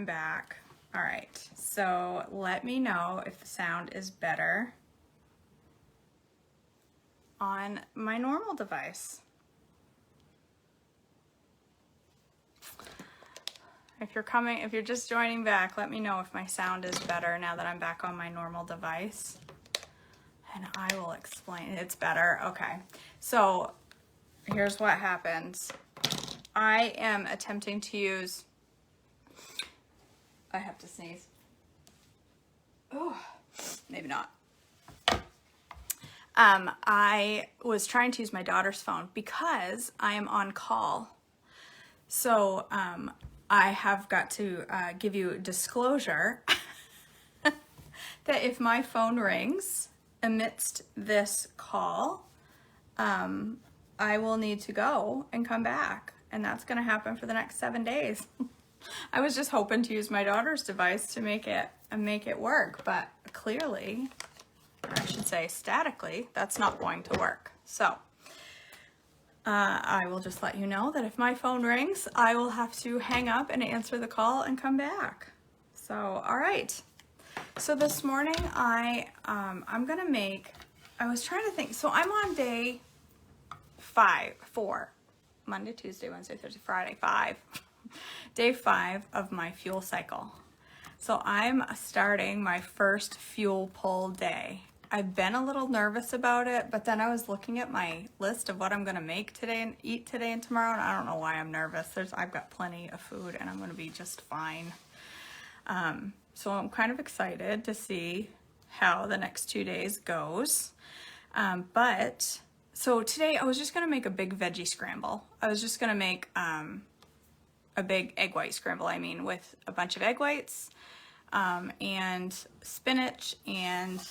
coming back. All right, so let me know if the sound is better on my normal device. If you're just joining back, let me know if my sound is better now that I'm back on my normal device. And I will explain. It's better. Okay. So here's what happens. I am attempting to use, I have to sneeze. Oh, maybe not. I was trying to use my daughter's phone because I am on call. So I have got to give you disclosure that if my phone rings amidst this call, I will need to go and come back. And that's going to happen for the next 7 days. I was just hoping to use my daughter's device to make it work, but clearly, or I should say statically, that's not going to work. So I will just let you know that if my phone rings, I will have to hang up and answer the call and come back. So, all right. So this morning I'm gonna make, I was trying to think, so I'm on day 4, Monday, Tuesday, Wednesday, Thursday, Friday, 5. Day 5 of my fuel cycle. So I'm starting my first fuel pull day. I've been a little nervous about it, but then I was looking at my list of what I'm gonna make today and eat today and tomorrow, and I don't know why I'm nervous. I've got plenty of food and I'm gonna be just fine. So I'm kind of excited to see how the next 2 days goes. So today I was just gonna make a big veggie scramble. I was just gonna make a big egg white scramble, with a bunch of egg whites and spinach and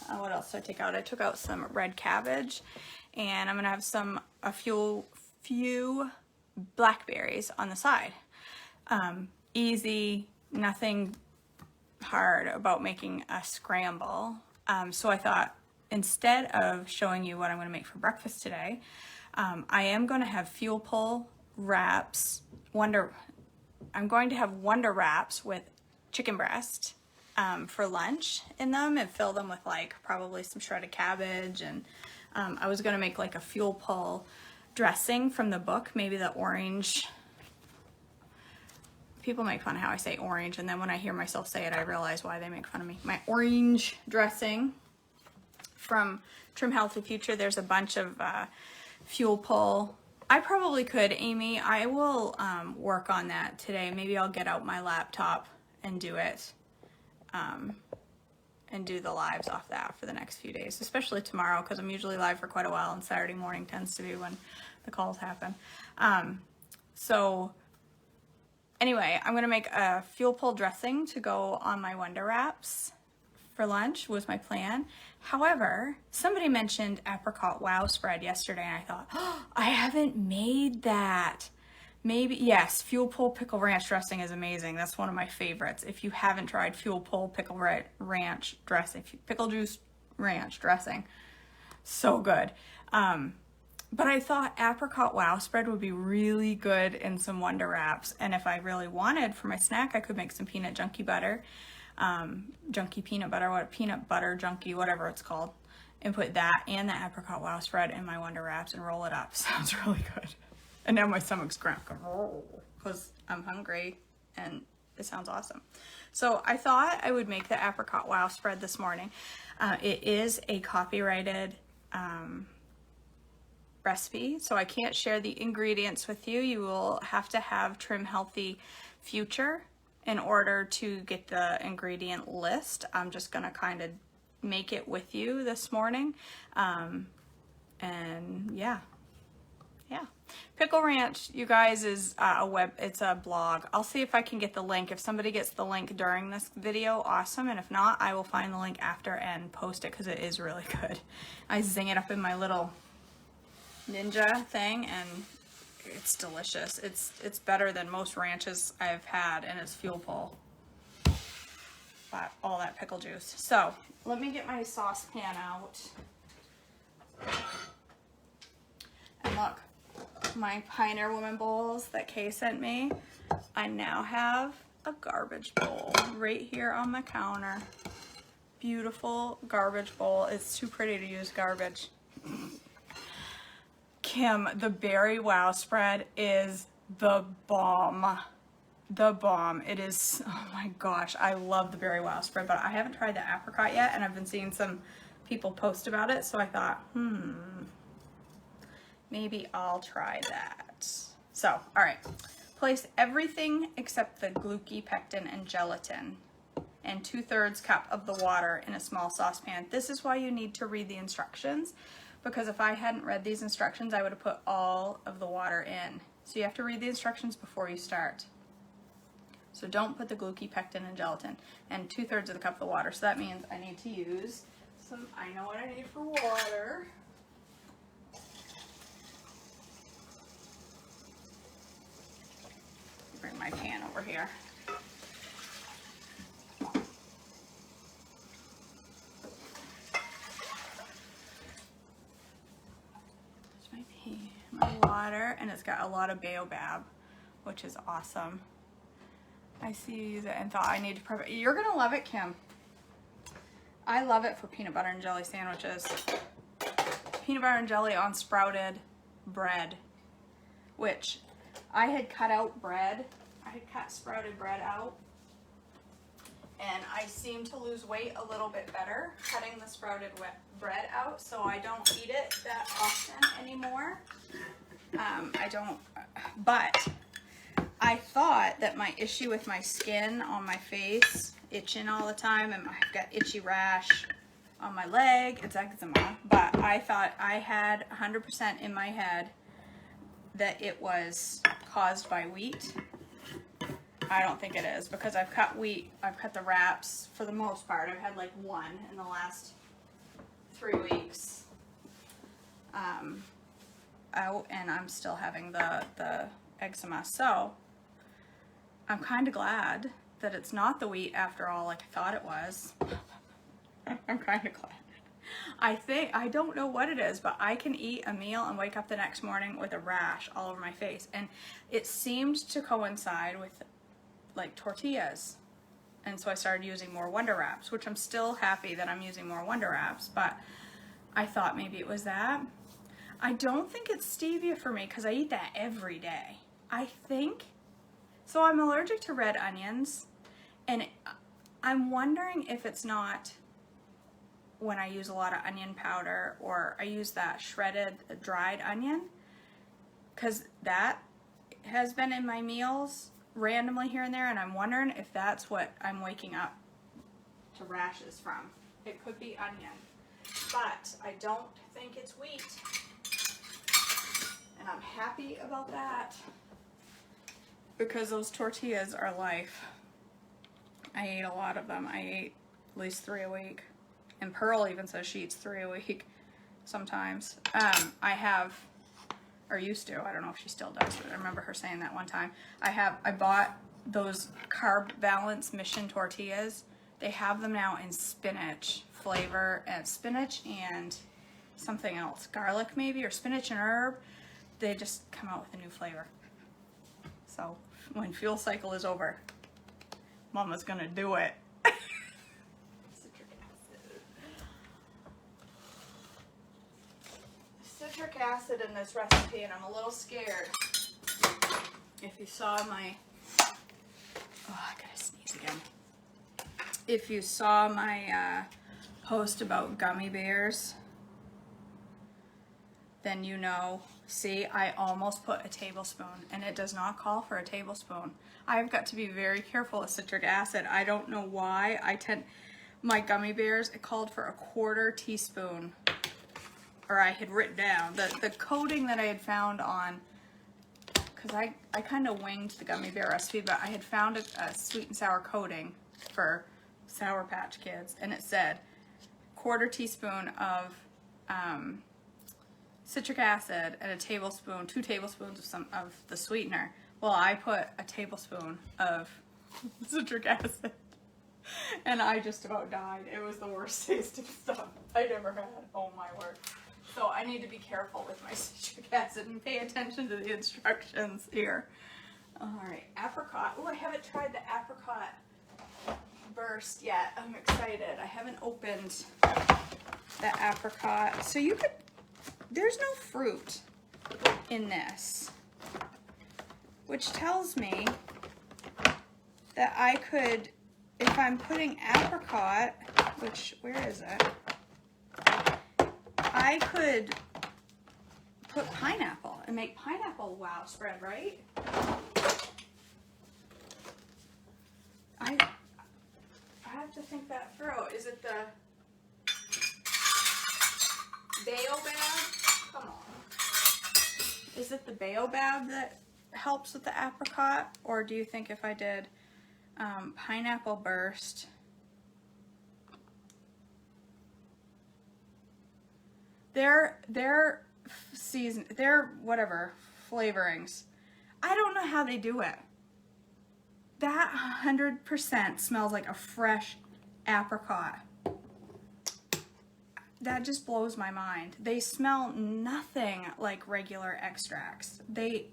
what else did I take out? I took out some red cabbage, and I'm gonna have a few blackberries on the side. Easy, nothing hard about making a scramble. So I thought, instead of showing you what I'm gonna make for breakfast today, I am gonna have fuel pull wraps, I'm going to have Wonder Wraps with chicken breast for lunch in them, and fill them with probably some shredded cabbage, and I was gonna make a fuel pull dressing from the book, maybe the orange. People make fun of how I say orange, and then when I hear myself say it, I realize why they make fun of me. My orange dressing from Trim Healthy Future. There's a bunch of fuel pull. I probably could, Amy. I will work on that today. Maybe I'll get out my laptop and do it, and do the lives off that for the next few days, especially tomorrow, because I'm usually live for quite a while, and Saturday morning tends to be when the calls happen. So anyway, I'm gonna make a fuel pull dressing to go on my Wonder Wraps for lunch was my plan. However, somebody mentioned apricot wow spread yesterday, and I thought, oh, I haven't made that. Maybe, yes, fuel pull pickle ranch dressing is amazing. That's one of my favorites. If you haven't tried fuel pull pickle ranch dressing, pickle juice ranch dressing, so good. But I thought apricot wow spread would be really good in some Wonder Wraps. And if I really wanted for my snack, I could make some peanut junkie butter, junkie peanut butter, peanut butter junkie, whatever it's called, and put that and the apricot wow spread in my Wonder Wraps and roll it up. Sounds really good. And now my stomach's cramping because I'm hungry and it sounds awesome. So I thought I would make the apricot wow spread this morning. It is a copyrighted recipe, so I can't share the ingredients with you. You will have to have Trim Healthy Future in order to get the ingredient list. I'm just gonna kind of make it with you this morning. And yeah. Pickle Ranch, you guys, is it's a blog. I'll see if I can get the link. If somebody gets the link during this video, awesome. And if not, I will find the link after and post it because it is really good. I zing it up in my little Ninja thing and it's delicious. It's better than most ranches I've had, and it's fuel pull. But all that pickle juice. So let me get my saucepan out. And look, my Pioneer Woman bowls that Kay sent me, I now have a garbage bowl right here on my counter. Beautiful garbage bowl. It's too pretty to use garbage. Kim, the Berry Wow spread is the bomb. The bomb. It is, oh my gosh, I love the Berry Wow spread, but I haven't tried the apricot yet, and I've been seeing some people post about it, so I thought, maybe I'll try that. So, all right. Place everything except the glucose, pectin, and gelatin and 2/3 cup of the water in a small saucepan. This is why you need to read the instructions, because if I hadn't read these instructions, I would have put all of the water in. So you have to read the instructions before you start. So don't put the glucose, pectin, and gelatin, and 2/3 of the cup of the water. So that means I need to use some, I know what I need for water. Bring my pan over here. My water, and it's got a lot of baobab, which is awesome. I see you use it and thought I need to prep it. You're gonna love it, Kim. I love it for peanut butter and jelly sandwiches. Peanut butter and jelly on sprouted bread, which I had cut out bread. I had cut sprouted bread out, and I seem to lose weight a little bit better cutting the sprouted bread out, so I don't eat it that often anymore. But I thought that my issue with my skin on my face, itching all the time, and I've got itchy rash on my leg, it's eczema, but I thought I had 100% in my head that it was caused by wheat. I don't think it is, because I've cut wheat, I've cut the wraps for the most part. I've had like one in the last 3 weeks out, and I'm still having the eczema. So I'm kind of glad that it's not the wheat after all, like I thought it was. I'm kind of glad. I don't know what it is, but I can eat a meal and wake up the next morning with a rash all over my face, and it seemed to coincide with like tortillas, and so I started using more Wonder Wraps, which I'm still happy that I'm using more Wonder Wraps, but I thought maybe it was that. I don't think it's stevia for me, because I eat that every day, I think. So I'm allergic to red onions, and I'm wondering if it's not when I use a lot of onion powder, or I use that shredded dried onion, because that has been in my meals randomly here and there, and I'm wondering if that's what I'm waking up to rashes from. It could be onion, but I don't think it's wheat, and I'm happy about that, because those tortillas are life. I ate a lot of them. I ate at least 3 a week, and Pearl even says she eats 3 a week sometimes. I have, or used to, I don't know if she still does, but I remember her saying that one time. I bought those Carb Balance Mission tortillas. They have them now in spinach flavor, and spinach and something else, garlic maybe, or spinach and herb. They just come out with a new flavor. So when fuel cycle is over, Mama's gonna do it. Citric acid in this recipe, and I'm a little scared. If you saw my, oh, I gotta sneeze again. If you saw my post about gummy bears, then you know. See, I almost put a tablespoon, and it does not call for a tablespoon. I've got to be very careful with citric acid. I don't know why. My gummy bears, it called for a 1/4 teaspoon. Or I had written down the coating that I had found on, because I kind of winged the gummy bear recipe, but I had found a sweet and sour coating for Sour Patch Kids, and it said 1/4 teaspoon of citric acid and 2 tablespoons of the sweetener. Well, I put a tablespoon of citric acid, and I just about died. It was the worst tasting stuff I'd ever had. Oh my word. So I need to be careful with my citric acid and pay attention to the instructions here. All right, apricot. Oh, I haven't tried the apricot burst yet. I'm excited. I haven't opened the apricot. So you could, there's no fruit in this, which tells me that I could, if I'm putting apricot, which, where is it? I could put pineapple and make pineapple wow spread, right? I have to think that through. Is it the baobab? Come on. Is it the baobab that helps with the apricot? Or do you think if I did pineapple burst, their season, their whatever flavorings, I don't know how they do it. That 100% smells like a fresh apricot. That just blows my mind. They smell nothing like regular extracts. It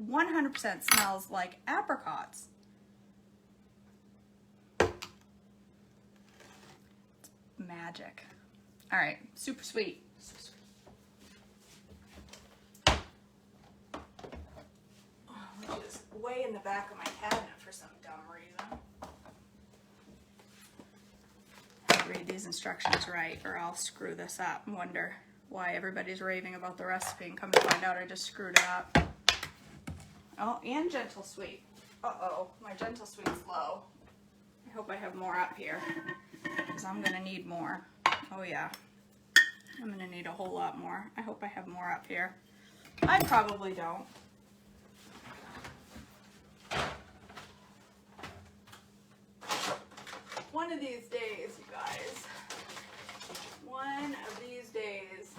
100% smells like apricots. It's magic. All right, super sweet. So sweet. Which is way in the back of my cabinet for some dumb reason. I have to read these instructions right or I'll screw this up and wonder why everybody's raving about the recipe and come to find out I just screwed it up. Oh, and gentle sweet. Uh-oh, my gentle sweet's low. I hope I have more up here because I'm gonna need more. Oh yeah, I'm gonna need a whole lot more. I hope I have more up here. I probably don't. One of these days, you guys. One of these days.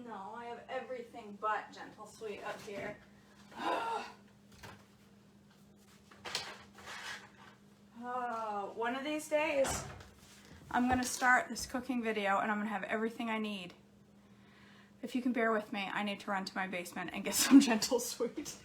No, I have everything but gentle sweet up here. Oh, one of these days, I'm gonna start this cooking video and I'm gonna have everything I need. If you can bear with me, I need to run to my basement and get some gentle sweet.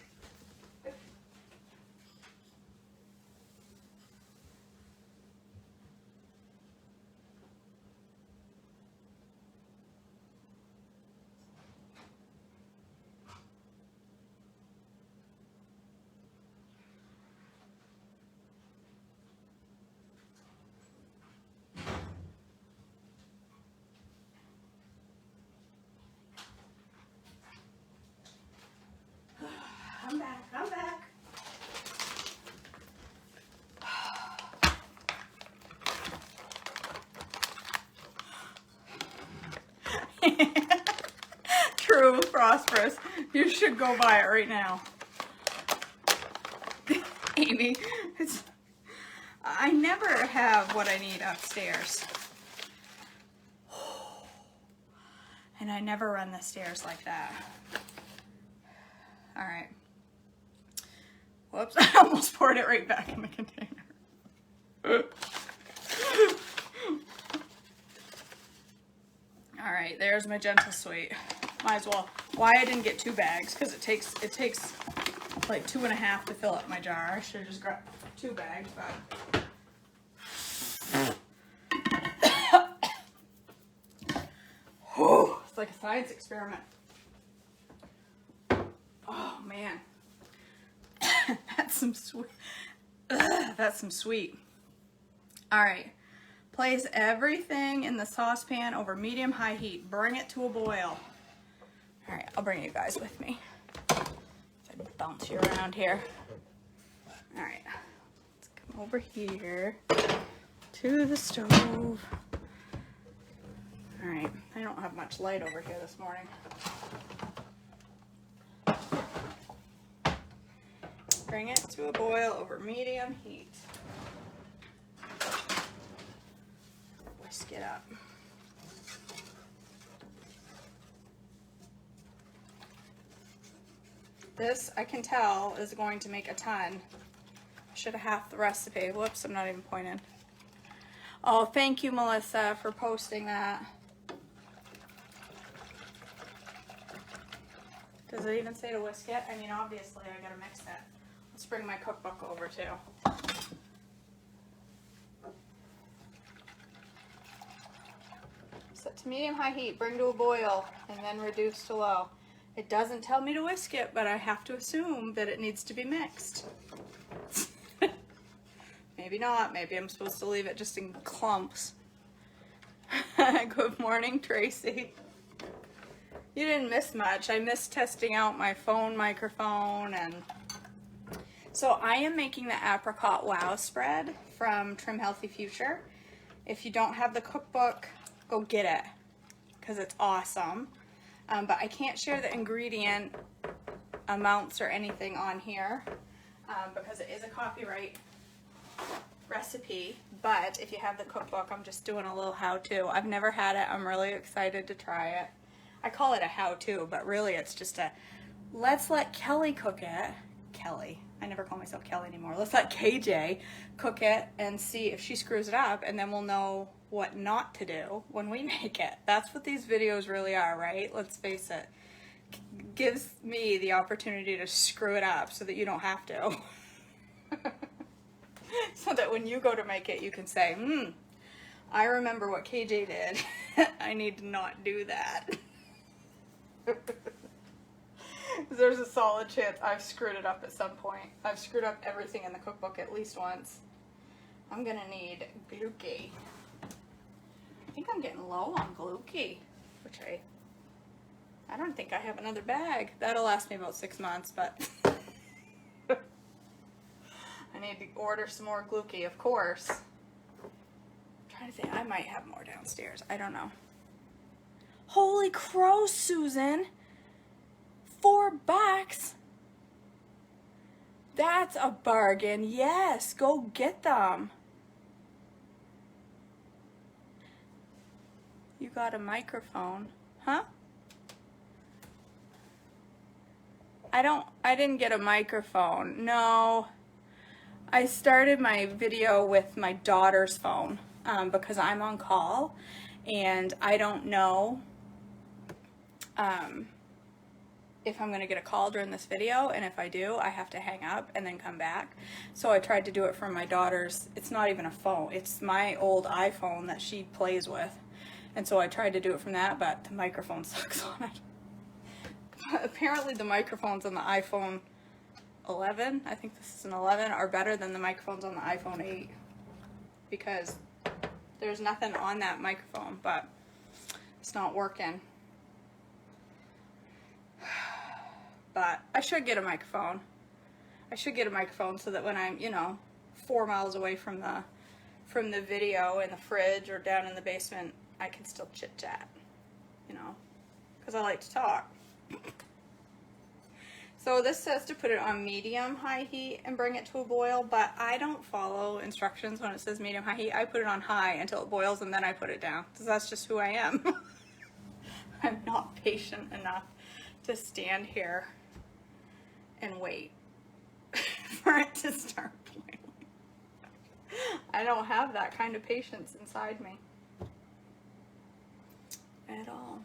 I'm back, I'm back. True, prosperous. You should go buy it right now. Amy, I never have what I need upstairs. And I never run the stairs like that. All right. Whoops, I almost poured it right back in the container. All right, there's my gentle sweet. Might as well. Why I didn't get 2 bags, because it takes like 2.5 to fill up my jar. I should have just grabbed 2 bags, but. Oh, it's like a science experiment. Oh man. That's some sweet. That's some sweet. All right. Place everything in the saucepan over medium-high heat. Bring it to a boil. All right, I'll bring you guys with me. So I bounce you around here. All right, let's come over here to the stove. All right, I don't have much light over here this morning. Bring it to a boil over medium heat. Whisk it up. This, I can tell, is going to make a ton. Should have half the recipe. Whoops, I'm not even pointing. Oh, thank you, Melissa, for posting that. Does it even say to whisk it? I mean, obviously I gotta mix it. Let's bring my cookbook over too. Set to medium-high heat, bring to a boil, and then reduce to low. It doesn't tell me to whisk it, but I have to assume that it needs to be mixed. Maybe not. Maybe I'm supposed to leave it just in clumps. Good morning, Tracy. You didn't miss much. I missed testing out my phone microphone, and so I am making the Apricot Wow spread from Trim Healthy Future. If you don't have the cookbook, go get it because it's awesome. But I can't share the ingredient amounts or anything on here because it is a copyright recipe. But if you have the cookbook, I'm just doing a little how-to. I've never had it. I'm really excited to try it. I call it a how-to, but really it's just a let's let Kelly cook it. Kelly. I never call myself Kelly anymore. Let's let KJ cook it and see if she screws it up, and then we'll know what not to do when we make it. That's what these videos really are, right? Let's face it. Gives me the opportunity to screw it up so that you don't have to. So that when you go to make it, you can say, I remember what KJ did. I need to not do that. There's a solid chance I've screwed it up at some point. I've screwed up everything in the cookbook at least once. I'm gonna need Glucki. I think I'm getting low on Glucki, which I don't think I have another bag. That'll last me about 6 months, but I need to order some more Glucki, of course. I'm trying to think, I might have more downstairs. I don't know. Holy crow, Susan! $4. That's a bargain. Yes, go get them. You got a microphone, huh? I didn't get a microphone. No. I started my video with my daughter's phone because I'm on call and I don't know if I'm going to get a call during this video, and if I do, I have to hang up and then come back. So I tried to do it from my daughter's, it's not even a phone, it's my old iPhone that she plays with. And so I tried to do it from that, but the microphone sucks on it. Apparently the microphones on the iPhone 11, I think this is an 11, are better than the microphones on the iPhone 8 because there's nothing on that microphone, but it's not working. But I should get a microphone. I should get a microphone so that when I'm, 4 miles away from the video in the fridge or down in the basement, I can still chit chat, because I like to talk. So this says to put it on medium-high heat and bring it to a boil, but I don't follow instructions when it says medium-high heat. I put it on high until it boils and then I put it down, because that's just who I am. I'm not patient enough to stand here and wait for it to start boiling. I don't have that kind of patience inside me at all.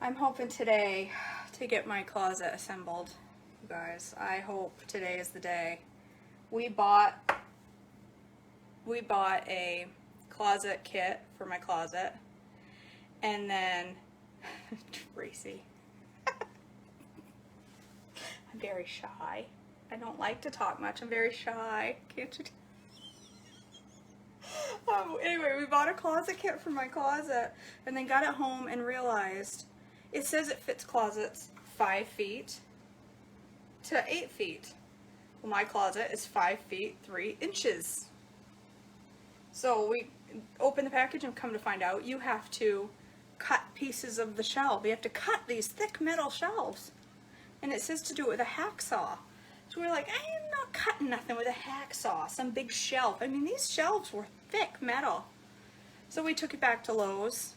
I'm hoping today to get my closet assembled, you guys. I hope today is the day. We bought a closet kit for my closet, and then Tracy. I'm very shy. I don't like to talk much. I'm very shy. Can't you? Anyway, we bought a closet kit for my closet and then got it home and realized it says it fits closets 5 feet to 8 feet. Well, my closet is 5 feet 3 inches. So we open the package and come to find out you have to cut pieces of the shelf. You have to cut these thick metal shelves. And it says to do it with a hacksaw. So we're like, I am not cutting nothing with a hacksaw, some big shelf. I mean, these shelves were thick metal. So we took it back to Lowe's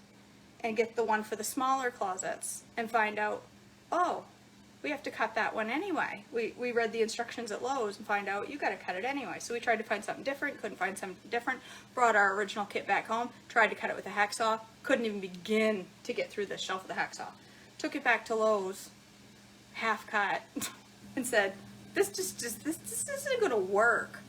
and get the one for the smaller closets and find out, oh, we have to cut that one anyway. We read the instructions at Lowe's and find out you got to cut it anyway. So we tried to find something different, couldn't find something different, brought our original kit back home, tried to cut it with a hacksaw, couldn't even begin to get through the shelf with a hacksaw. Took it back to Lowe's. half cut and said, this isn't gonna work.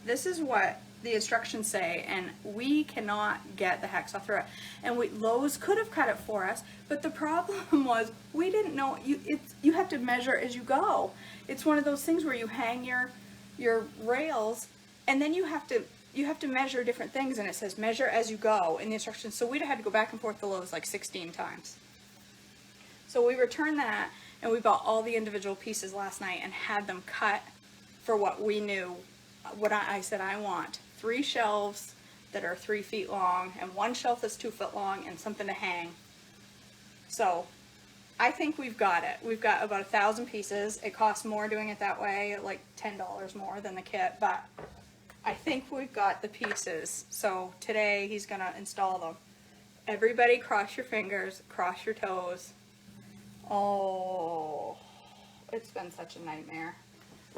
This is what the instructions say, and we cannot get the hacksaw through it. And Lowe's could have cut it for us, but the problem was we didn't know, you have to measure as you go. It's one of those things where you hang your rails, and then you have to measure different things, and it says measure as you go in the instructions. So we'd have had to go back and forth to Lowe's like 16 times. So we returned that, and we bought all the individual pieces last night and had them cut for what we knew. What I said, I want 3 shelves that are 3 feet long, and 1 shelf that's 2 foot long, and something to hang. So I think we've got it. We've got about 1,000 pieces. It costs more doing it that way, like $10 more than the kit, but I think we've got the pieces. So today he's gonna install them. Everybody cross your fingers, cross your toes. Oh, it's been such a nightmare.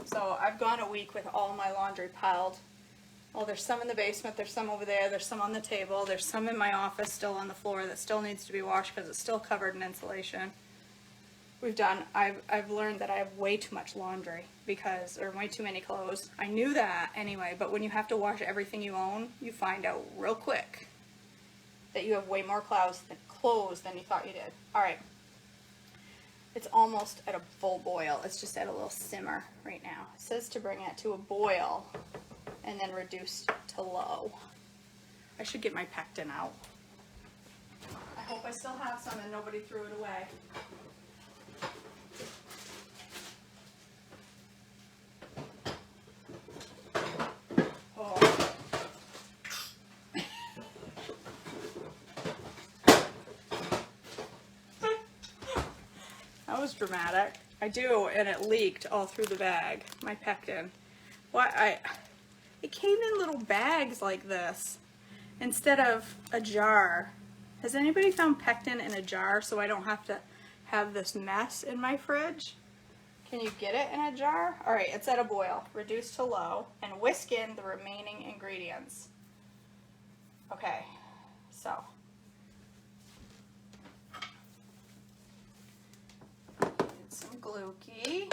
So I've gone a week with all my laundry piled. Well, there's some in the basement, there's some over there, there's some on the table, there's some in my office still on the floor that still needs to be washed because it's still covered in insulation. I've learned that I have way too much laundry or way too many clothes. I knew that anyway, but when you have to wash everything you own, you find out real quick that you have way more clothes than you thought you did. All right. It's almost at a full boil. It's just at a little simmer right now. It says to bring it to a boil and then reduce to low. I should get my pectin out. I hope I still have some and nobody threw it away. Oh. That was dramatic. I do, and it leaked all through the bag, my pectin. It came in little bags like this instead of a jar. Has anybody found pectin in a jar so I don't have to have this mess in my fridge? Can you get it in a jar? All right, it's at a boil. Reduce to low and whisk in the remaining ingredients. Okay, so. Some Gluki.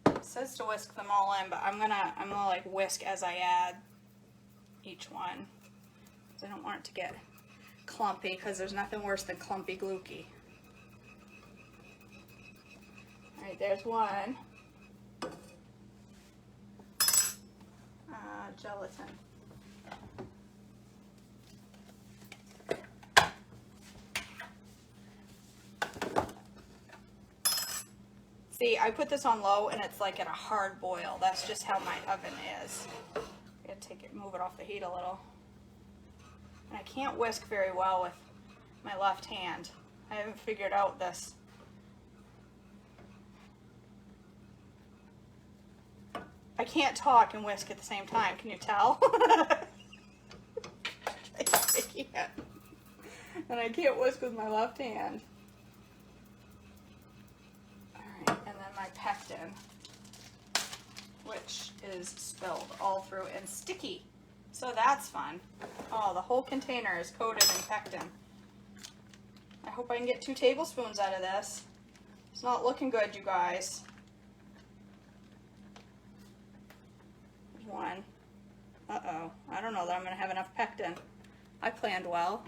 It says to whisk them all in, but I'm gonna like whisk as I add each one. I don't want it to get clumpy because there's nothing worse than clumpy Gluki. All right, there's one. Gelatin. See, I put this on low and it's like at a hard boil. That's just how my oven is. I'm gonna move it off the heat a little. And I can't whisk very well with my left hand. I haven't figured out this. I can't talk and whisk at the same time. Can you tell? I can't. And I can't whisk with my left hand. Alright, and then my pectin, which is spilled all through and sticky. So that's fun. Oh, the whole container is coated in pectin. I hope I can get 2 tablespoons out of this. It's not looking good, you guys. There's one. Uh-oh. I don't know that I'm going to have enough pectin. I planned well.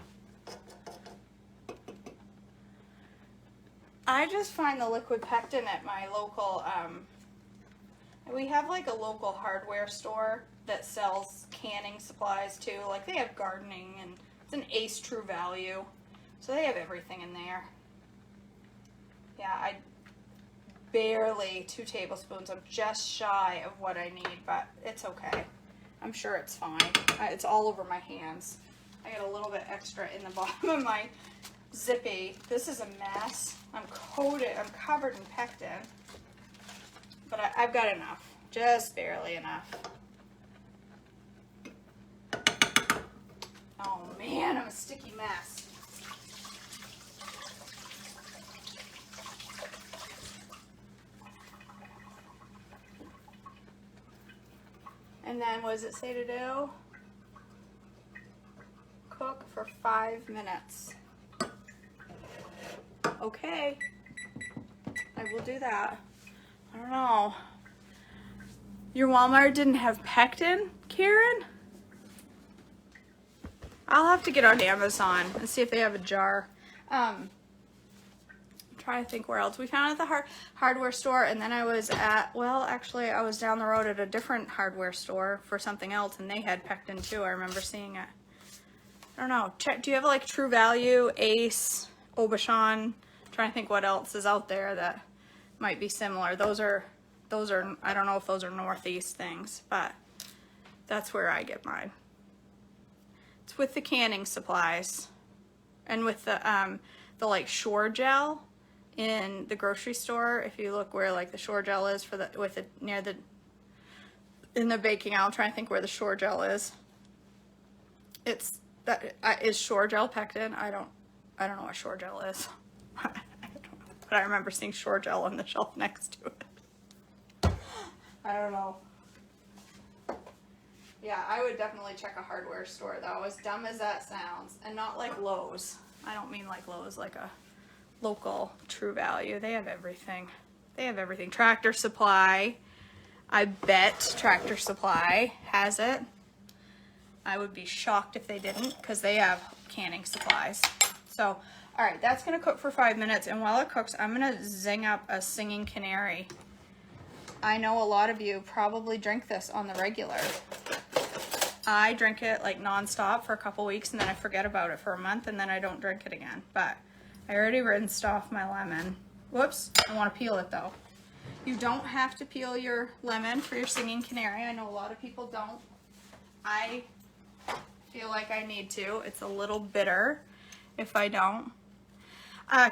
I just find the liquid pectin at my local, we have like a local hardware store that sells canning supplies too. Like they have gardening and it's an Ace True Value. So they have everything in there. Yeah, barely 2 tablespoons. I'm just shy of what I need, but it's okay. I'm sure it's fine. It's all over my hands. I got a little bit extra in the bottom of my Zippy. This is a mess. I'm covered in pectin, but I've got enough, just barely enough. Oh man, I'm a sticky mess. And then what does it say to do? Cook for 5 minutes. Okay. I will do that. I don't know. Your Walmart didn't have pectin, Karen? I'll have to get on Amazon and see if they have a jar. I'm trying to think where else. We found it at the hardware store, and then I was at, well, actually, I was down the road at a different hardware store for something else, and they had pectin too. I remember seeing it. I don't know. Check. Do you have like True Value, Ace, Aubuchon? I'm trying to think what else is out there that might be similar. Those are, I don't know if those are Northeast things, but that's where I get mine. It's with the canning supplies and with the like Shore Gel in the grocery store. If you look where like the Shore Gel is for the, with it near the, in the baking aisle, I'm trying to think where the Shore Gel is. It's, that is Shore Gel pectin. I don't know what Shore Gel is. But I remember seeing Shore Gel on the shelf next to it. I don't know. Yeah, I would definitely check a hardware store though, as dumb as that sounds. And not like Lowe's. I don't mean like Lowe's, like a local True Value. They have everything. They have everything. Tractor Supply. I bet Tractor Supply has it. I would be shocked if they didn't, because they have canning supplies. So, all right, that's gonna cook for 5 minutes. And while it cooks, I'm gonna zing up a singing canary. I know a lot of you probably drink this on the regular. I drink it like nonstop for a couple weeks, and then I forget about it for a month, and then I don't drink it again. But I already rinsed off my lemon. Whoops, I want to peel it though. You don't have to peel your lemon for your singing canary. I know a lot of people don't. I feel like I need to. It's a little bitter if I don't.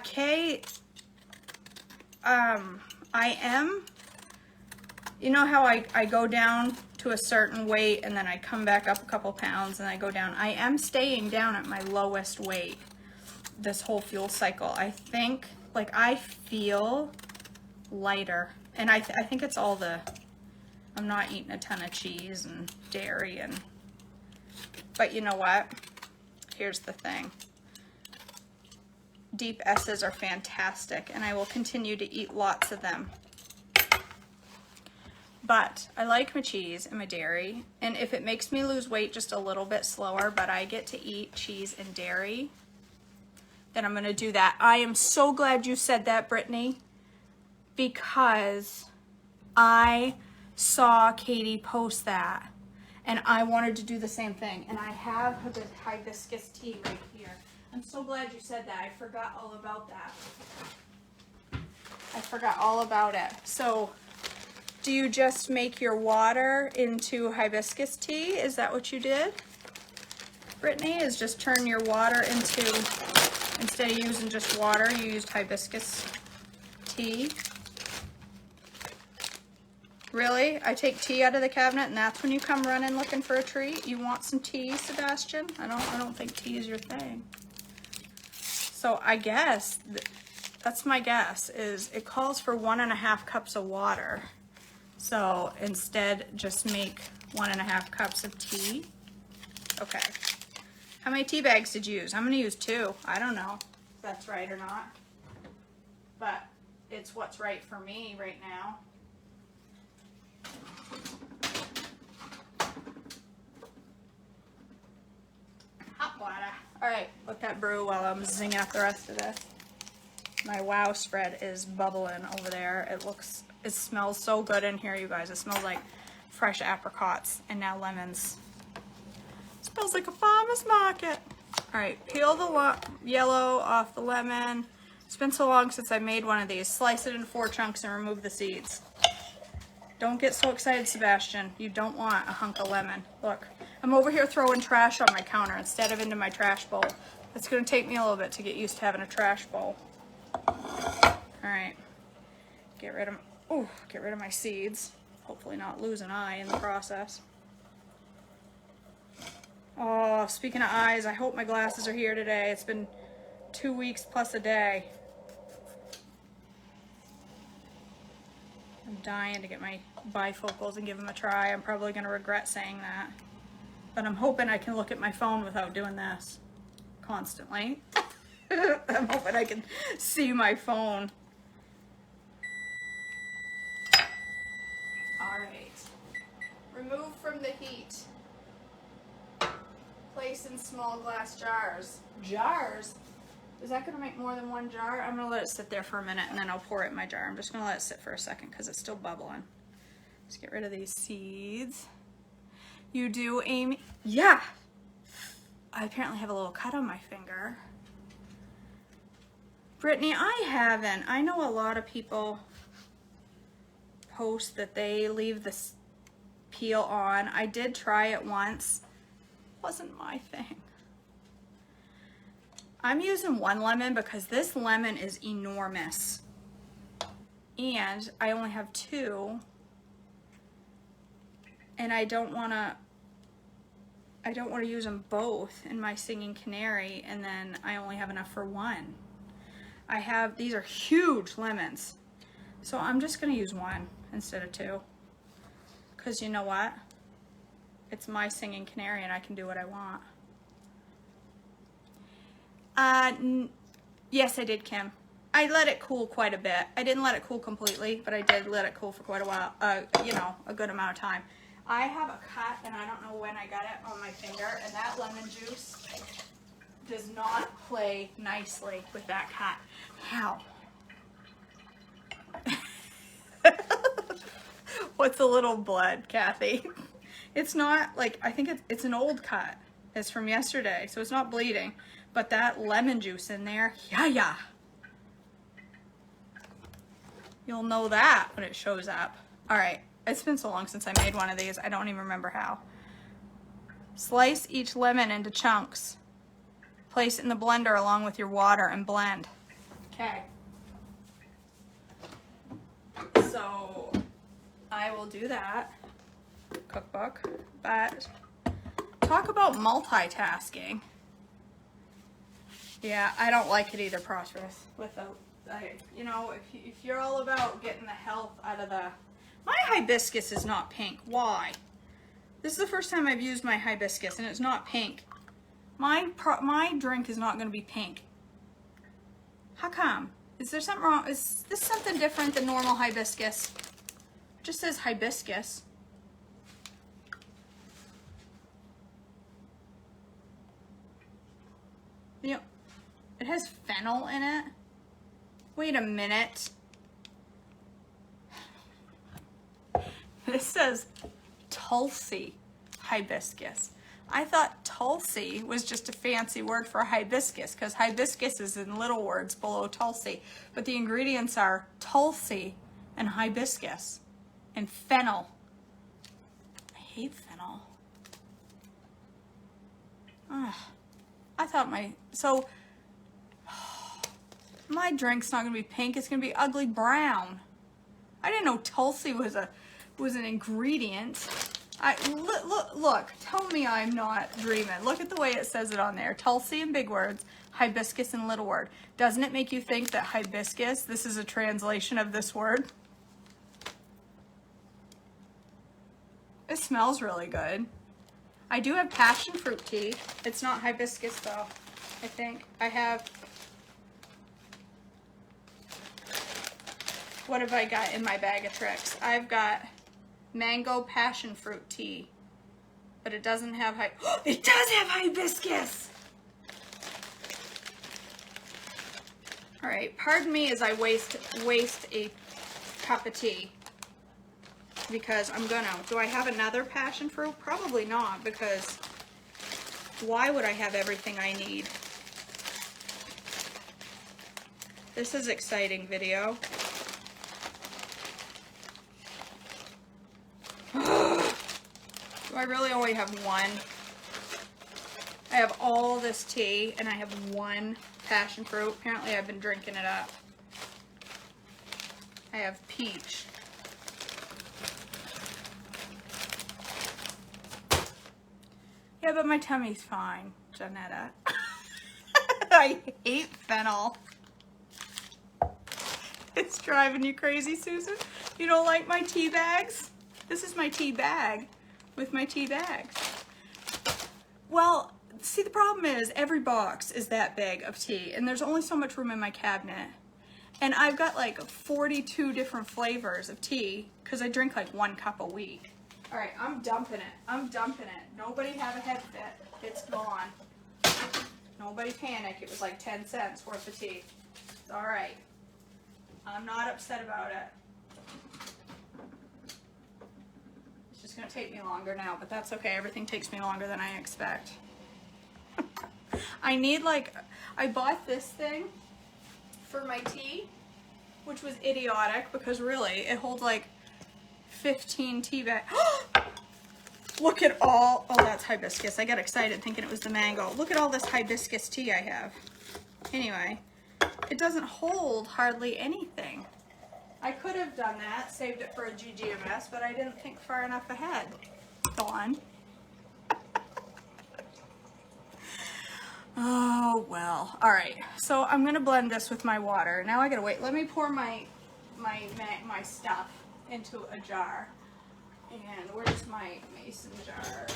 Kay, I am, you know how I go down to a certain weight and then I come back up a couple pounds and I go down. I am staying down at my lowest weight this whole fuel cycle. I think, like, I feel lighter. And I think it's all the, I'm not eating a ton of cheese and dairy and, but you know what? Here's the thing. Deep S's are fantastic, and I will continue to eat lots of them. But I like my cheese and my dairy, and if it makes me lose weight just a little bit slower, but I get to eat cheese and dairy, then I'm going to do that. I am so glad you said that, Brittany, because I saw Katie post that, and I wanted to do the same thing, and I have the hibiscus tea right here. I'm so glad you said that. I forgot all about that. I forgot all about it. So, do you just make your water into hibiscus tea? Is that what you did? Brittany, is just turn your water into, instead of using just water, you used hibiscus tea? Really? I take tea out of the cabinet and that's when you come running looking for a treat? You want some tea, Sebastian? I don't think tea is your thing. So I guess, that's my guess, is it calls for 1.5 cups of water. So instead, just make 1.5 cups of tea. Okay. How many tea bags did you use? I'm going to use 2. I don't know if that's right or not. But it's what's right for me right now. Hot water. All right, let that brew while I'm zinging up the rest of this. My wow spread is bubbling over there. It smells so good in here, you guys. It smells like fresh apricots and now lemons. It smells like a farmer's market. All right, peel the yellow off the lemon. It's been so long since I made one of these. Slice it into 4 chunks and remove the seeds. Don't get so excited, Sebastian. You don't want a hunk of lemon. Look, I'm over here throwing trash on my counter instead of into my trash bowl. It's gonna take me a little bit to get used to having a trash bowl. All right, get rid of my seeds. Hopefully not lose an eye in the process. Oh, speaking of eyes, I hope my glasses are here today. It's been 2 weeks plus a day. I'm dying to get my bifocals and give them a try. I'm probably going to regret saying that. But I'm hoping I can look at my phone without doing this constantly. I'm hoping I can see my phone. remove from the heat. Place in small glass jars. Jars? Is that going to make more than one jar? I'm going to let it sit there for a minute and then I'll pour it in my jar. I'm just going to let it sit for a second because it's still bubbling. Let's get rid of these seeds. You do, Amy? Yeah. I apparently have a little cut on my finger. Brittany, I haven't. I know a lot of people post that they leave this peel on. I did try it once. Wasn't my thing. I'm using one lemon because this lemon is enormous. And I only have two. And I don't want to use them both in my singing canary, and then I only have enough for one. These are huge lemons. So I'm just going to use one instead of two. Because you know what? It's my singing canary and I can do what I want. Yes, I did, Kim. I let it cool quite a bit. I didn't let it cool completely, but I did let it cool for quite a while, you know, a good amount of time. I have a cut, and I don't know when I got it on my finger, and that lemon juice does not play nicely with that cut. How? What's a little blood, Kathy? It's not like, I think it's an old cut. It's from yesterday, so it's not bleeding. But that lemon juice in there, yeah. You'll know that when it shows up. All right, it's been so long since I made one of these, I don't even remember how. Slice each lemon into chunks. Place it in the blender along with your water and blend. Okay. So I will do that. Cookbook. But talk about multitasking. Yeah, I don't like it either, Prosperous. You know, if you're all about getting the health out of the... My hibiscus is not pink. Why? This is the first time I've used my hibiscus and it's not pink. My drink is not going to be pink. How come? Is there something wrong? Is this something different than normal hibiscus? It just says hibiscus. You know, it has fennel in it. Wait a minute. This says Tulsi hibiscus. I thought Tulsi was just a fancy word for hibiscus because hibiscus is in little words below Tulsi. But the ingredients are Tulsi and hibiscus and fennel. I hate fennel. I thought my drink's not gonna be pink, it's gonna be ugly brown. I didn't know Tulsi was an ingredient. Look, tell me I'm not dreaming. Look at the way it says it on there. Tulsi in big words, hibiscus in little word. Doesn't it make you think that hibiscus, this is a translation of this word? It smells really good. I do have passion fruit tea. It's not hibiscus though, I think. I have, what have I got in my bag of tricks? I've got mango passion fruit tea, but it doesn't have, it does have hibiscus! All right, pardon me as I waste a cup of tea. Because do I have another passion fruit? Probably not, because why would I have everything I need? This is exciting video. Do I really only have one? I have all this tea and I have one passion fruit. Apparently I've been drinking it up. I have peach. Yeah, but my tummy's fine, Janetta. I hate fennel. It's driving you crazy, Susan. You don't like my tea bags? This is my tea bag with my tea bags. Well, see, the problem is every box is that big of tea, and there's only so much room in my cabinet. And I've got like 42 different flavors of tea because I drink like 1 cup a week. All right, I'm dumping it. I'm dumping it. Nobody have a head fit. It's gone. Nobody panic. It was like 10 cents worth of tea. It's all right. I'm not upset about it. It's just gonna take me longer now, but that's okay. Everything takes me longer than I expect. I need I bought this thing for my tea, which was idiotic because really it holds like 15 tea bags. Look at all, oh, that's hibiscus. I got excited thinking it was the mango. Look at all this hibiscus tea I have. Anyway, it doesn't hold hardly anything. I could have done that, saved it for a GGMS, but I didn't think far enough ahead. Dawn. Oh, well. All right, so I'm gonna blend this with my water. Now I gotta wait. Let me pour my stuff into a jar. And where's my mason jar?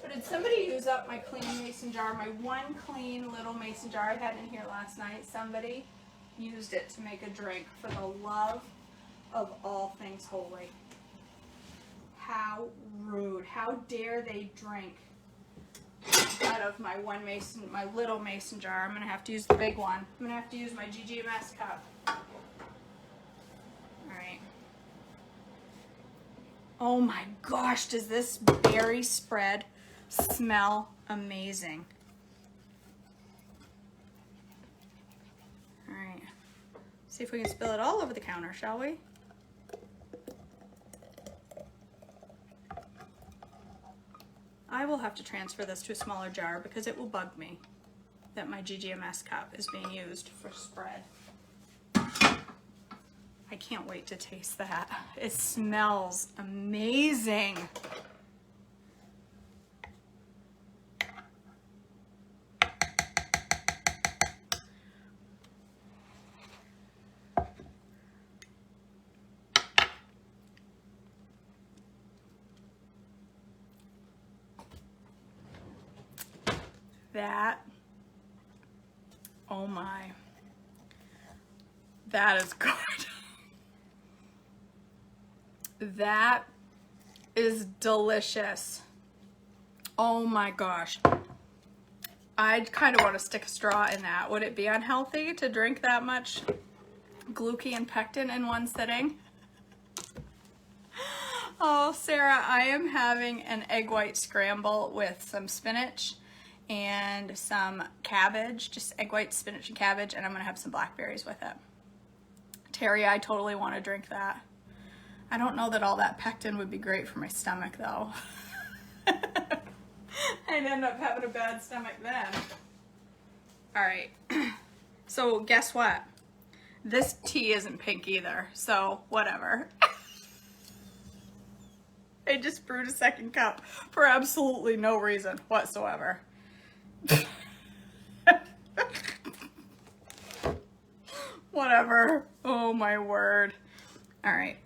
But did somebody use up my clean mason jar? My one clean little mason jar I had in here last night, somebody used it to make a drink for the love of all things holy. How rude. How dare they drink out of my my little mason jar. I'm gonna have to use the big one. I'm gonna have to use my GGMS cup. Alright. Oh my gosh, does this berry spread smell amazing? Alright. See if we can spill it all over the counter, shall we? I will have to transfer this to a smaller jar because it will bug me that my GGMS cup is being used for spread. I can't wait to taste that. It smells amazing. That, oh my, that is good. That is delicious. Oh my gosh. I'd kind of want to stick a straw in that. Would it be unhealthy to drink that much glucose and pectin in one sitting? Oh, Sarah, I am having an egg white scramble with some spinach and some cabbage, just egg white, spinach, and cabbage, and I'm gonna have some blackberries with it. Terry, I totally want to drink that. I don't know that all that pectin would be great for my stomach, though. I'd end up having a bad stomach then. All right, so guess what? This tea isn't pink either, so whatever. I just brewed a second cup for absolutely no reason whatsoever. Whatever. Oh my word. All right.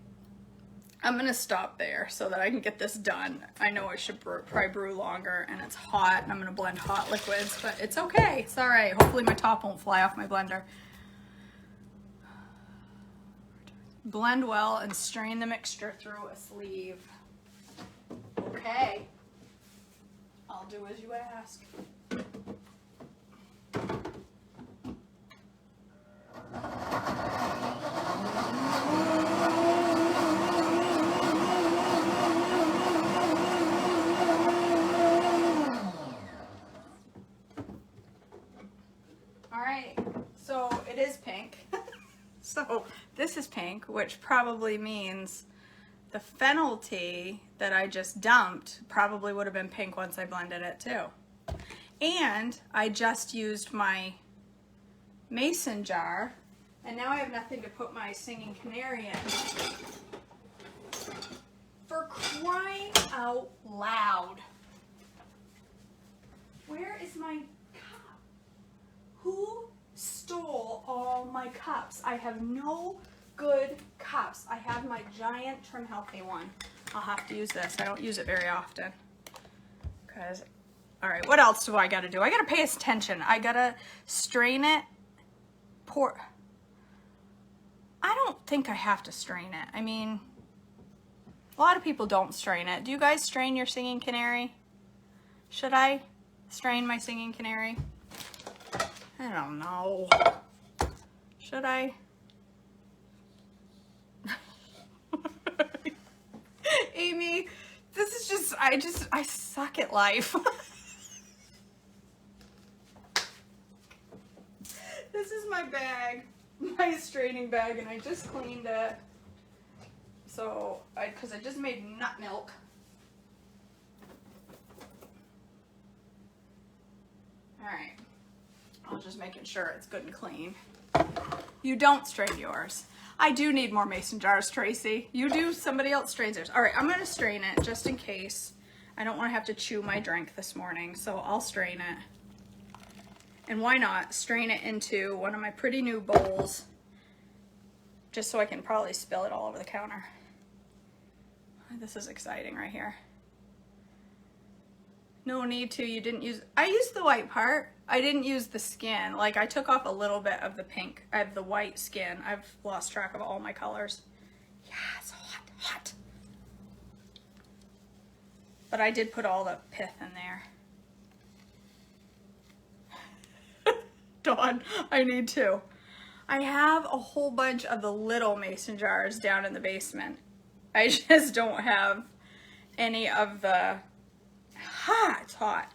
I'm gonna stop there so that I can get this done. I know I should probably brew longer and it's hot and I'm gonna blend hot liquids, but it's okay. It's all right. Hopefully my top won't fly off my blender. Blend well and strain the mixture through a sleeve. Okay. I'll do as you ask. So it is pink. So this is pink, which probably means the fennel tea that I just dumped probably would have been pink once I blended it too. And I just used my mason jar, and now I have nothing to put my singing canary in. For crying out loud. Where is my cup? Who stole all my cups? I have no good cups. I have my giant Trim Healthy one. I'll have to use this. I don't use it very often. Because, all right, what else do I gotta do? I gotta pay attention. I gotta strain it, pour. I don't think I have to strain it. I mean, a lot of people don't strain it. Do you guys strain your singing canary? Should I strain my singing canary? I don't know. Should I? Amy, this is just, I suck at life. This is my bag, my straining bag, and I just cleaned it. So, because I just made nut milk. Alright. I was just making sure it's good and clean. You don't strain yours. I do need more mason jars, Tracy. You do, somebody else strains theirs. Alright, I'm going to strain it just in case. I don't want to have to chew my drink this morning, so I'll strain it. And why not strain it into one of my pretty new bowls, just so I can probably spill it all over the counter. This is exciting right here. No need to, you didn't use, I used the white part. I didn't use the skin. Like I took off a little bit of the pink, of the white skin. I've lost track of all my colors. Yeah, it's hot, hot. But I did put all the pith in there. Dawn, I need to. I have a whole bunch of the little mason jars down in the basement. I just don't have any of the, it's hot.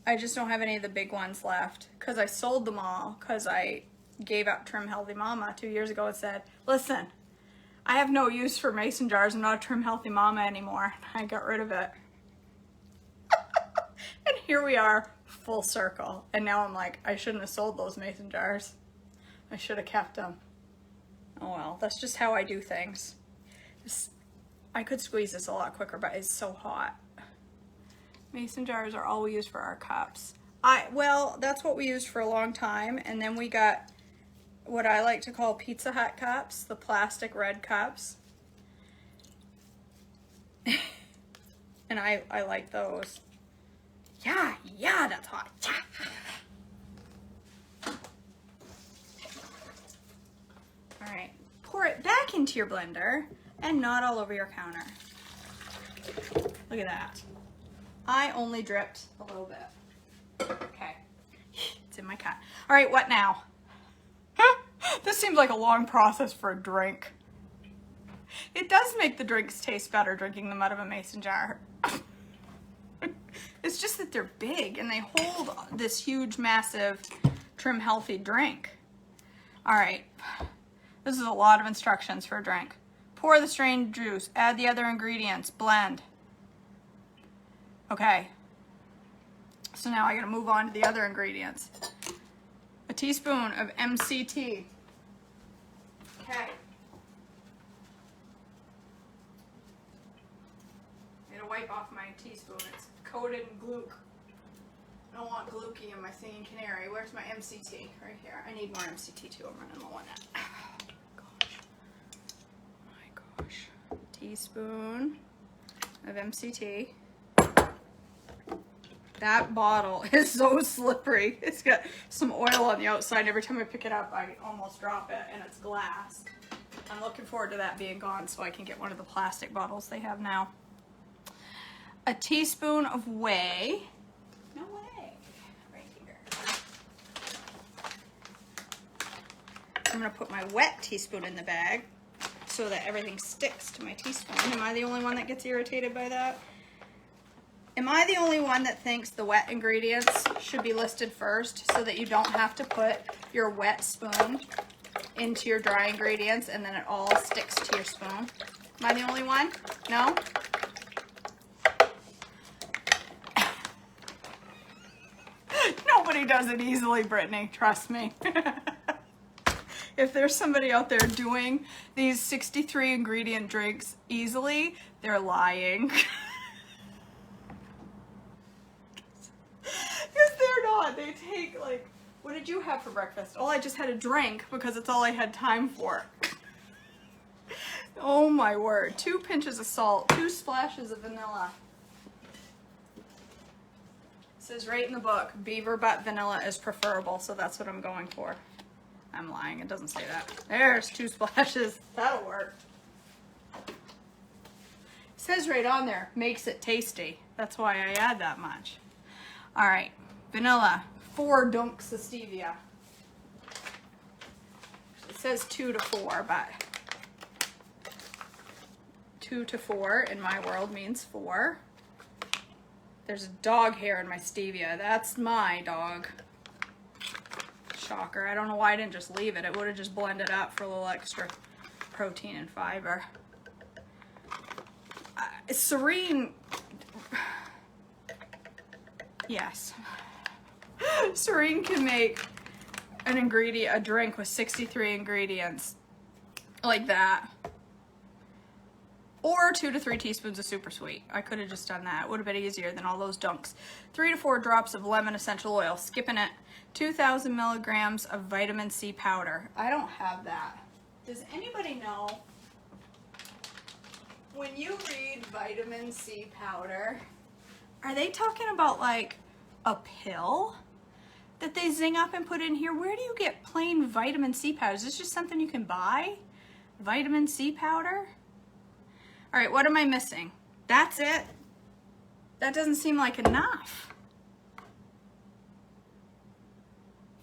I just don't have any of the big ones left because I sold them all because I gave out Trim Healthy Mama 2 years ago and said, listen, I have no use for mason jars. I'm not a Trim Healthy Mama anymore. I got rid of it. And here we are, full circle. And now I'm like, I shouldn't have sold those mason jars. I should have kept them. Oh well, that's just how I do things. I could squeeze this a lot quicker, but it's so hot. Mason jars are all we use for our cups. Well, that's what we used for a long time, and then we got what I like to call Pizza Hut cups, the plastic red cups. And I like those. Yeah, that's hot. Yeah. All right, pour it back into your blender and not all over your counter. Look at that. I only dripped a little bit. Okay, it's in my cut. All right, what now? This seems like a long process for a drink. It does make the drinks taste better drinking them out of a mason jar. It's just that they're big and they hold this huge, massive, Trim Healthy drink. All right, this is a lot of instructions for a drink. Pour the strained juice, add the other ingredients, blend. Okay, so now I gotta move on to the other ingredients. A teaspoon of MCT. Okay. I gotta wipe off my teaspoon. It's coated in gluc. I don't want glucky in my singing canary. Where's my MCT? Right here. I need more MCT too. I'm running low on that. My gosh. Teaspoon of MCT. That bottle is so slippery. It's got some oil on the outside. Every time I pick it up, I almost drop it, and it's glass. I'm looking forward to that being gone so I can get one of the plastic bottles they have now. A teaspoon of whey. No whey. Right here. I'm going to put my wet teaspoon in the bag so that everything sticks to my teaspoon. Am I the only one that gets irritated by that? Am I the only one that thinks the wet ingredients should be listed first so that you don't have to put your wet spoon into your dry ingredients and then it all sticks to your spoon? Am I the only one? No? Nobody does it easily, Brittany. Trust me. If there's somebody out there doing these 63 ingredient drinks easily, they're lying. They take like, what did you have for breakfast? Oh, I just had a drink because it's all I had time for. Oh my word. 2 pinches of salt, 2 splashes of vanilla. It says right in the book, beaver butt vanilla is preferable, so that's what I'm going for. I'm lying. It doesn't say that. There's 2 splashes. That'll work. It says right on there, makes it tasty. That's why I add that much. All right, vanilla, 4 dunks of stevia. It says 2 to 4, but 2 to 4 in my world means 4. There's a dog hair in my stevia. That's my dog. Shocker. I don't know why I didn't just leave it. It would have just blended up for a little extra protein and fiber. Serene. Yes. Serene can make a drink with 63 ingredients like that. Or 2 to 3 teaspoons of super sweet. I could have just done that. It would have been easier than all those dunks. 3 to 4 drops of lemon essential oil. Skipping it. 2,000 milligrams of vitamin C powder. I don't have that. Does anybody know? When you read vitamin C powder, are they talking about like a pill that they zing up and put in here? Where do you get plain vitamin C powder? Is this just something you can buy? Vitamin C powder? All right, what am I missing? That's it? That doesn't seem like enough.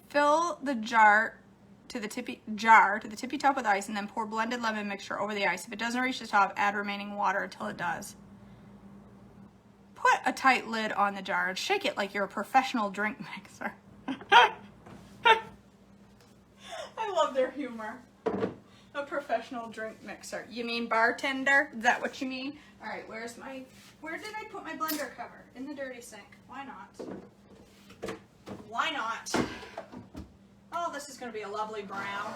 Fill the jar to the tippy top with ice and then pour blended lemon mixture over the ice. If it doesn't reach the top, add remaining water until it does. Put a tight lid on the jar and shake it like you're a professional drink mixer. I love their humor. A professional drink mixer. You mean bartender? Is that what you mean? All right, where did I put my blender cover? In the dirty sink. Why not? Why not? Oh, this is going to be a lovely brown.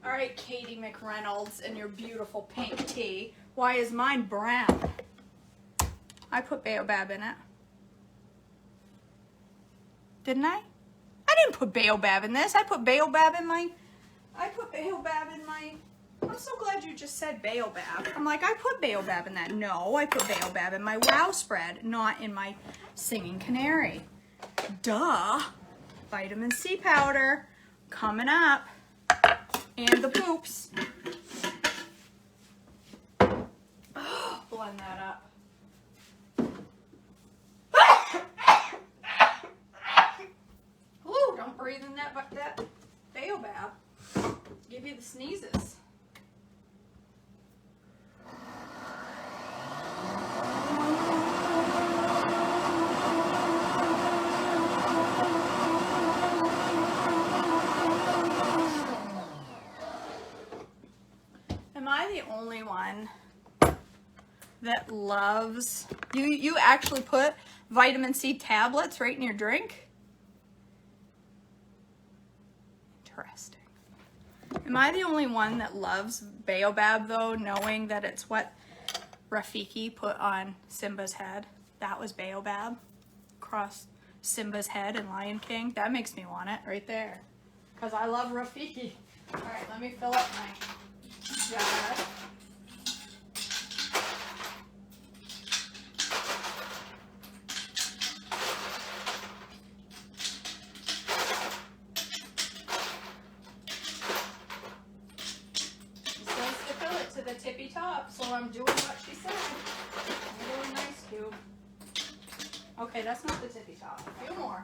All right, Katie McReynolds and your beautiful pink tea. Why is mine brown? I put baobab in it. Didn't I? I didn't put baobab in this. I put baobab in my... I'm so glad you just said baobab. I'm like, I put baobab in that. No, I put baobab in my wow spread, not in my singing canary. Duh. Vitamin C powder coming up. And the poops. Oh, blend that up. Ooh, don't breathe in that baobab. Give you the sneezes. Am I the only one that loves... You actually put vitamin C tablets right in your drink? Interesting. Am I the only one that loves baobab though, knowing that it's what Rafiki put on Simba's head? That was baobab across Simba's head in Lion King. That makes me want it right there. Because I love Rafiki. All right, let me fill up my jar. Tippy top, so I'm doing what she said. I'm doing nice cube. Okay, that's not the tippy top. A few more.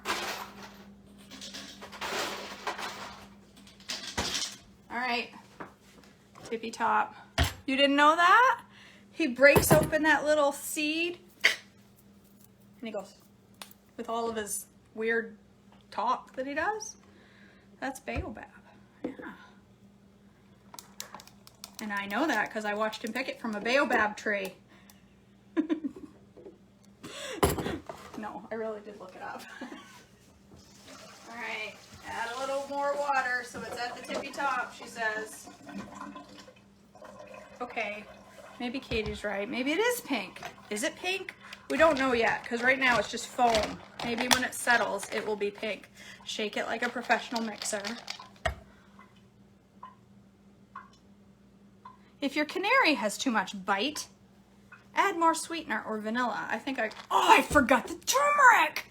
All right, tippy top. You didn't know that? He breaks open that little seed and he goes with all of his weird talk that he does. That's baobab. Yeah. And I know that because I watched him pick it from a baobab tree. No, I really did look it up. All right, add a little more water so it's at the tippy top, she says. Okay, maybe Katie's right. Maybe it is pink. Is it pink? We don't know yet because right now it's just foam. Maybe when it settles, it will be pink. Shake it like a professional mixer. If your canary has too much bite, Add more sweetener or vanilla. I forgot the turmeric.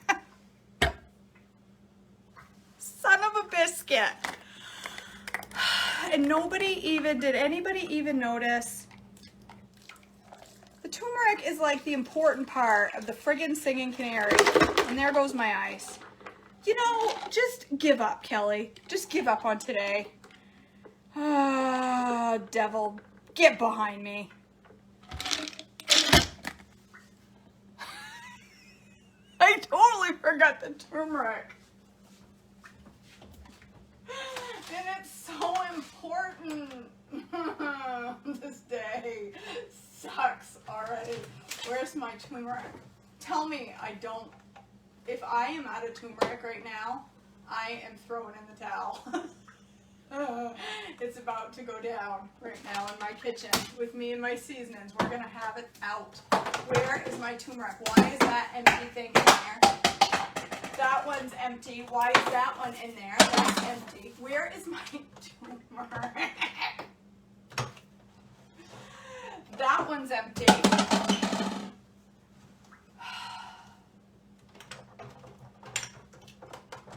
Son of a biscuit. And did anybody even notice? The turmeric is like the important part of the friggin' singing canary. And there goes my ice. You know, just give up, Kelly. Just give up on today. Ah, devil, get behind me. I totally forgot the turmeric. And it's so important. This day sucks already. Where's my turmeric? Tell me if I am out of turmeric right now, I am throwing in the towel. It's about to go down right now in my kitchen with me and my seasonings. We're gonna have it out. Where is my turmeric? Why is that empty thing in there? That one's empty. Why is that one in there? That's empty. Where is my turmeric? That one's empty.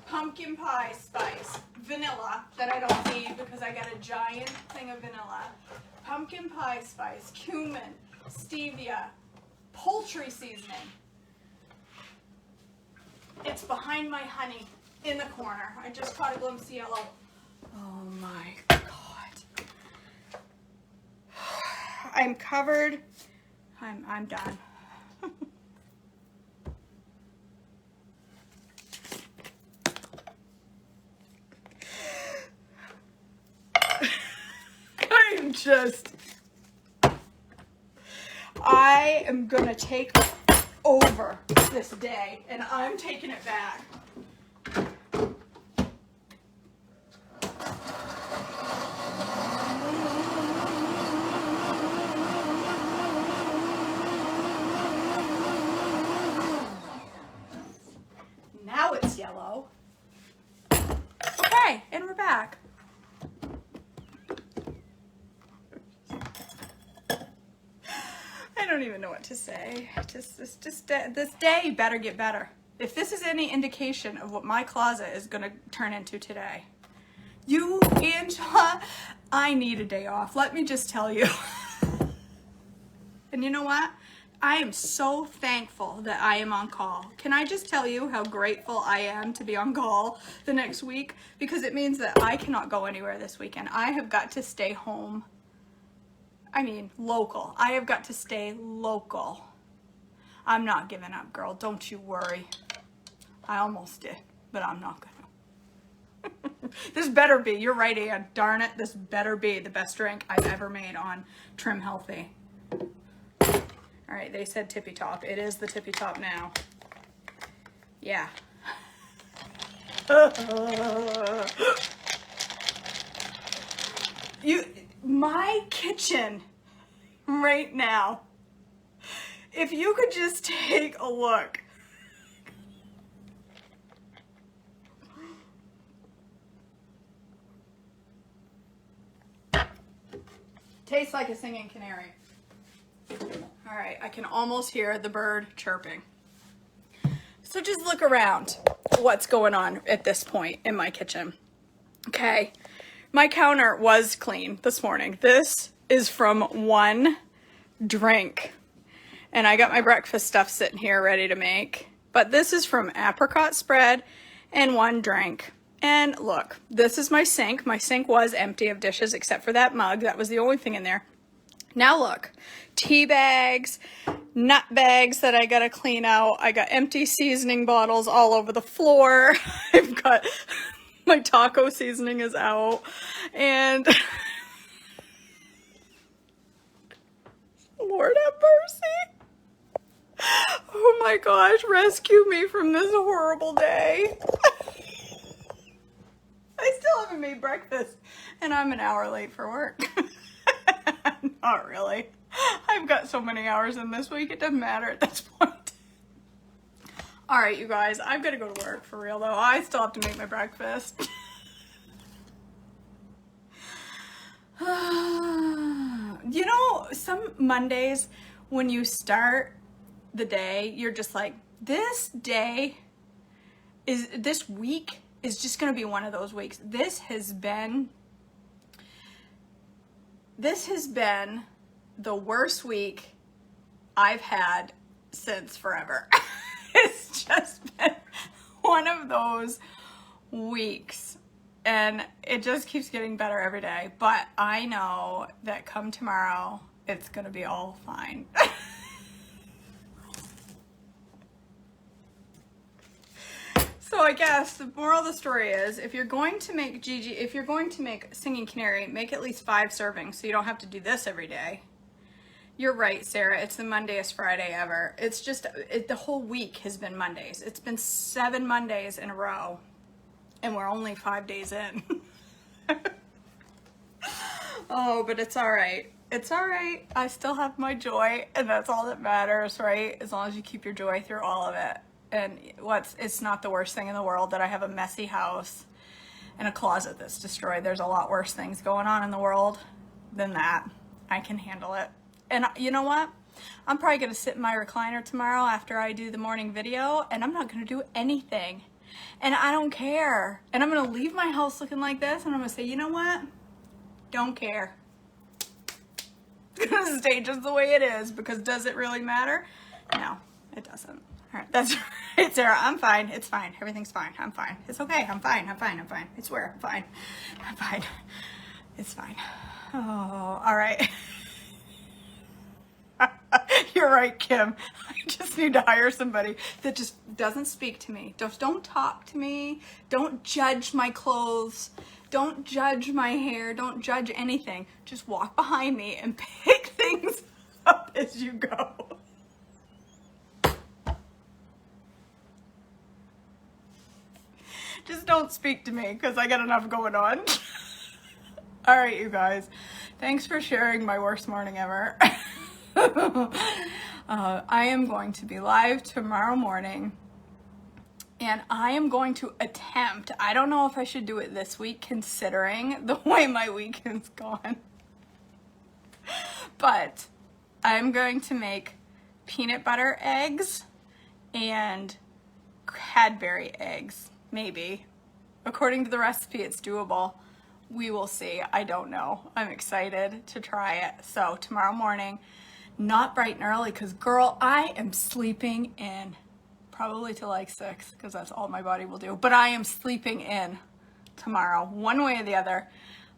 Pumpkin pie spice, vanilla, that I don't need because I got a giant thing of vanilla. Pumpkin pie spice, cumin, stevia, poultry seasoning. It's behind my honey in the corner. I just caught a glimpse of yellow. Oh my God. I'm covered. I'm done. I am gonna take over this day and I'm taking it back. Now it's yellow. Okay, and we're back. I don't even know what to say. This day better get better. If this is any indication of what my closet is gonna turn into today. You, Angela, I need a day off. Let me just tell you. And you know what? I am so thankful that I am on call. Can I just tell you how grateful I am to be on call the next week? Because it means that I cannot go anywhere this weekend. I have got to stay home. I mean, local. I have got to stay local. I'm not giving up, girl. Don't you worry. I almost did, but I'm not gonna. This better be, you're right, Ann. Darn it, this better be the best drink I've ever made on Trim Healthy. All right, they said tippy top. It is the tippy top now. Yeah. My kitchen right now, if you could just take a look. Tastes like a singing canary. All right, I can almost hear the bird chirping. So just look around what's going on at this point in my kitchen. Okay, my counter was clean this morning. This is from one drink. And I got my breakfast stuff sitting here ready to make. But this is from Apricot spread and one drink. And look, this is my sink. My sink was empty of dishes except for that mug. That was the only thing in there. Now look, tea bags, nut bags that I gotta clean out. I got empty seasoning bottles all over the floor. I've got, my taco seasoning is out. And Lord have mercy. Oh my gosh, rescue me from this horrible day. I still haven't made breakfast and I'm an hour late for work. Not really. I've got so many hours in this week, it doesn't matter at this point. All right, you guys, I've got to go to work for real though. I still have to make my breakfast. You know, some Mondays when you start the day, you're just like, this week is just going to be one of those weeks. This has been the worst week I've had since forever. It's just been one of those weeks, and it just keeps getting better every day. But I know that come tomorrow, it's going to be all fine. So I guess the moral of the story is, if you're going to make Singing Canary, make at least 5 servings so you don't have to do this every day. You're right, Sarah. It's the Mondayest Friday ever. It's just, the whole week has been Mondays. It's been 7 Mondays in a row, and we're only 5 days in. Oh, but it's all right. It's all right. I still have my joy, and that's all that matters, right? As long as you keep your joy through all of it. And it's not the worst thing in the world that I have a messy house and a closet that's destroyed. There's a lot worse things going on in the world than that. I can handle it. And you know what? I'm probably going to sit in my recliner tomorrow after I do the morning video, and I'm not going to do anything. And I don't care. And I'm going to leave my house looking like this, and I'm going to say, you know what? Don't care. It's going to stay just the way it is, because does it really matter? No, it doesn't. All right, that's right, Sarah. I'm fine. It's fine. Everything's fine. I'm fine. It's okay. I'm fine. I'm fine. I'm fine. I swear. I'm fine. I'm fine. It's fine. Oh, all right. You're right, Kim. I just need to hire somebody that just doesn't speak to me. Don't talk to me. Don't judge my clothes. Don't judge my hair. Don't judge anything. Just walk behind me and pick things up as you go. Just don't speak to me, because I got enough going on. All right, you guys. Thanks for sharing my worst morning ever. I am going to be live tomorrow morning, and I am going to attempt, I don't know if I should do it this week considering the way my weekend's gone, but I'm going to make peanut butter eggs and Cadbury eggs. Maybe. According to the recipe, it's doable. We will see. I don't know. I'm excited to try it. So tomorrow morning, not bright and early, because girl, I am sleeping in probably till like 6, because that's all my body will do. But I am sleeping in tomorrow, one way or the other.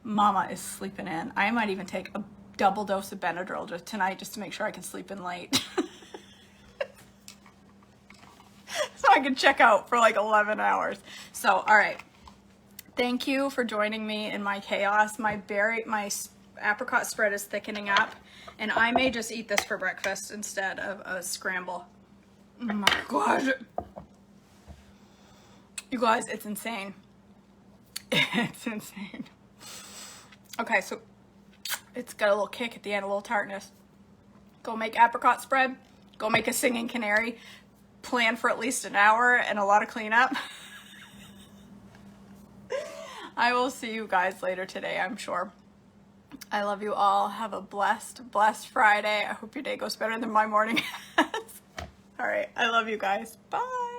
Mama is sleeping in. I might even take a double dose of Benadryl tonight just to make sure I can sleep in late. So I can check out for like 11 hours. So, all right. Thank you for joining me in my chaos. My apricot spread is thickening up, and I may just eat this for breakfast instead of a scramble. Oh my gosh. You guys, it's insane. It's insane. Okay, so it's got a little kick at the end, a little tartness. Go make apricot spread. Go make a Singing Canary. Plan for at least an hour and a lot of cleanup. I will see you guys later today, I'm sure. I love you all. Have a blessed Friday. I hope your day goes better than my morning has. All right. I love you guys. Bye.